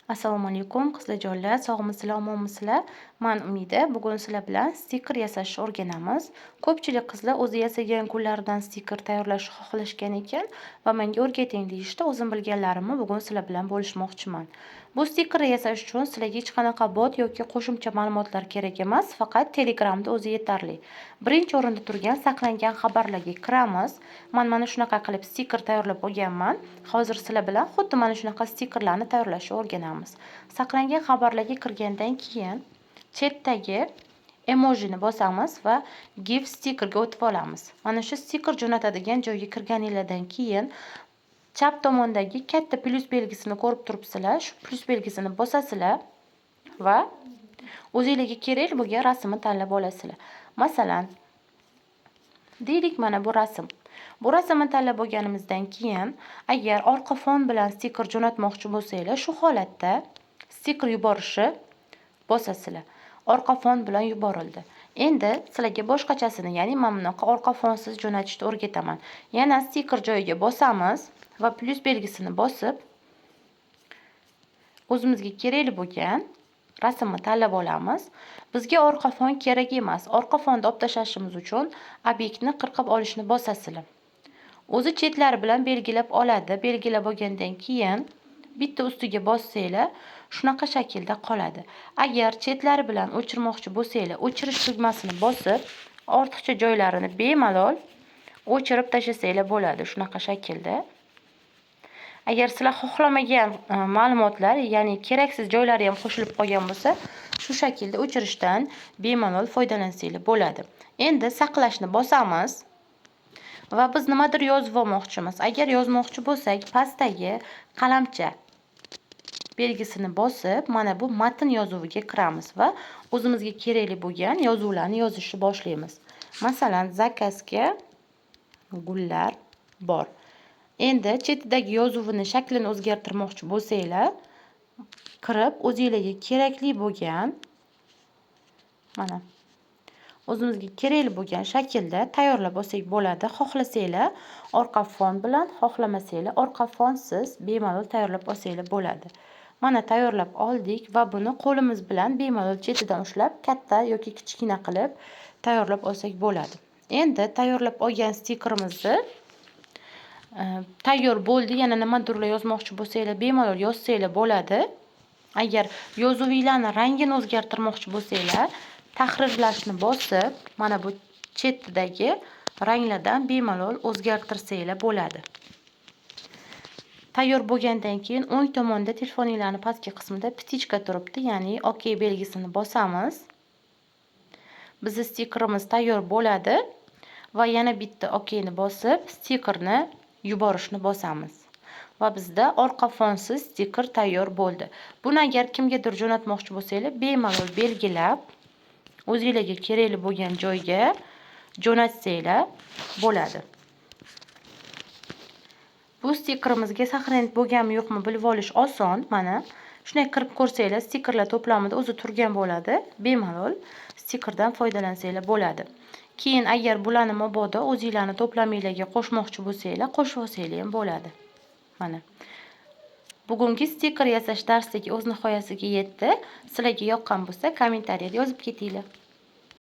Assalomu alaykum qizlarjonlar, sog'misizlar, omonmisizlar? Men Umida. Bugun sizlar bilan stiker yasashni o'rganamiz. Ko'pchilik qizlar o'zi yasagan kunlaridan stiker tayyorlashni xohlashgan ekan va menga o'rgating deyishdi. O'zim bilganlarimni bugun sizlar bilan bo'lishmoqchiman. Bu stikerni yasash uchun sizlarga hech qanaqa bot yoki qo'shimcha ma'lumotlar kerak emas, faqat Telegramda o'zi yetarli. Birinchi o'rinda turgan saqlangan xabarlarga kiramiz. Men mana shunaqa qilib stiker tayyorlab olganman. Hozir sizlar bilan xuddi mana shunaqa stikerlarni tayyorlashni o'rganamiz. Saqlangan xabarlarga kirgandan keyin chetdagi emojini bosamiz va give stikerga o'tib olamiz. Mana shu stiker jo'natadigan joyga kirganingizdan keyin chap tomondagi katta plus belgisini ko'rib turibsizlar. Shu plus belgisini bosasizlar va o'zingizga kerak bo'lgan rasmni tanlab olasizlar. Masalan, deylik mana bu rasm. Bu rasmni tanlab olganimizdan keyin agar orqa fon bilan stiker jo'natmoqchi bo'lsanglar, shu holatda stiker yuborishni bosasizlar. Orqa fon bilan yuborildi. Endi sizlarga boshqachasini, ya'ni mana bunaqa orqa fonsiz jo'natishni o'rgataman. Yana stiker joyiga bosamiz va plus belgisini bosib o'zimizga kerak bo'lgan rasmni tanlab olamiz. Bizga orqa fon kerak emas. Orqa fonni olib tashlashimiz uchun obyektni qirqib olishni bosasizlar. O'zi chetlari bilan belgilab oladi. Belgilab olgandan keyin bitta ustiga bossanglar, shunaqa shaklda qoladi. Agar chetlari bilan o'chirmoqchi bo'lsanglar, o'chirish tugmasini bosib, ortiqcha joylarini bemalol o'chirib tashlasanglar bo'ladi shunaqa shaklda. Agar sizlar xohlamagan ma'lumotlar, ya'ni keraksiz joylari ham qo'shilib qolgan bo'lsa, shu shaklda o'chirishdan bemalol foydalansanglar bo'ladi. Endi saqlashni bosamiz va biz nimadir yozib olmoqchimiz. Agar yozmoqchi bo'lsak, pastdagi qalamcha belgisini bosib, mana bu matn yozuviga kiramiz va o'zimizga kerakli bo'lgan yozuvlarni yozishni boshlaymiz. Masalan, zakazga gullar bor. Endi chetidagi yozuvini shaklini o'zgartirmoqchi bo'lsanglar, kirib o'zingizga kerakli bo'lgan mana o'zimizga kerakli bo'lgan shaklda tayyorlab olsak bo'ladi. Xohlasanglar orqa fon bilan, xohlamasanglar orqa fonsiz bemalol tayyorlab olsanglar bo'ladi. Mana tayyorlab oldik va buni qo'limiz bilan bemalol chetidan ushlab katta yoki kichkina qilib tayyorlab olsak bo'ladi. Endi tayyorlab olgan stikerimizni tayyor bo'ldi. Yana nimadirlar yozmoqchi bo'lsanglar bemalol yozsanglar bo'ladi. Agar yozuvinglarni rangini o'zgartirmoqchi bo'lsanglar, tahrirlashni bosib, mana bu chetidagi ranglardan bemalol o'zgartirsanglar bo'ladi. Tayyor bo'lgandan keyin o'ng tomonda telefoningizning pastki qismida pitichka turibdi, ya'ni OK belgisini bosamiz. Bizning stikerimiz tayyor bo'ladi va yana bitta OK ni bosib, stikerni yuborishni bosamiz. Va bizda orqa fonsiz stiker tayyor bo'ldi. Buni agar kimgadir jo'natmoqchi bo'lsanglar, bemalol belgilab, o'zingizga kerakli bo'lgan joyga jo'natsanglar bo'ladi. Bu stikerimizga saqlanib bo'lganmi yo'qmi bilib olish oson. Mana shunday kirib ko'rsanglar, stikerlar to'plamida o'zi turgan bo'ladi. Bemalol stikerdan foydalansanglar bo'ladi. Keyin agar bularni mabodo o'zingizlarni to'plamingizga qo'shmoqchi bo'lsanglar, qo'shib olsanglar ham bo'ladi. Mana bugungi stiker yasash darsligi o'z nihoyasiga yetdi. Sizlarga yoqqan bo'lsa, kommentariyada yozib ketinglar.